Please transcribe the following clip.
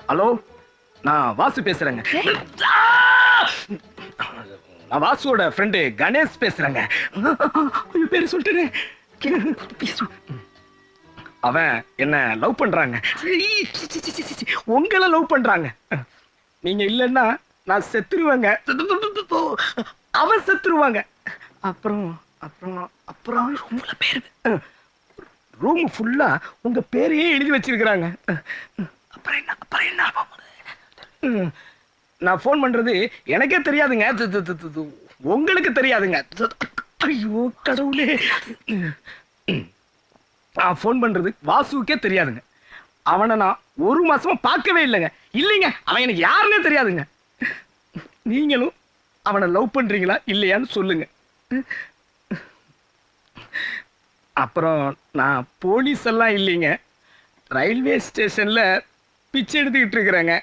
Hello, நான் வாசு பேசுறேங்க. நான் வாசுவோட ஃப்ரெண்டு கணேஷ் பேசுறேங்க. பேரு சொல்லிட்டேனே. அவன் என்ன லவ் பண்றாங்க. உங்களை லவ் பண்றாங்க. நீங்க இல்லைன்னா நான் செத்துருவேங்க. அவன் செத்துருவாங்க. அப்புறம் அப்புறம் அப்புறம் ரூம் ஃபுல்லா உங்க பேரையே எழுதி வச்சிருக்கிறாங்க. அப்புறம் என்ன அப்புறம் என்ன? நான் ஃபோன் பண்றது எனக்கே தெரியாதுங்க. உங்களுக்கு தெரியாதுங்க. ஐயோ கடவுளே. நான் ஃபோன் பண்றது வாசுவுக்கே தெரியாதுங்க. அவனை நான் ஒரு மாசமா பார்க்கவே இல்லைங்க. இல்லைங்க, அவன் எனக்கு யாருன்னே தெரியாதுங்க. நீங்களும் அவனை லவ் பண்றீங்களா இல்லையான்னு சொல்லுங்க. அப்புறம் நான் போலீஸ் எல்லாம் இல்லைங்க. ரயில்வே ஸ்டேஷன்ல பிச்சை எடுத்துக்கிட்டு இருக்கிறேங்க.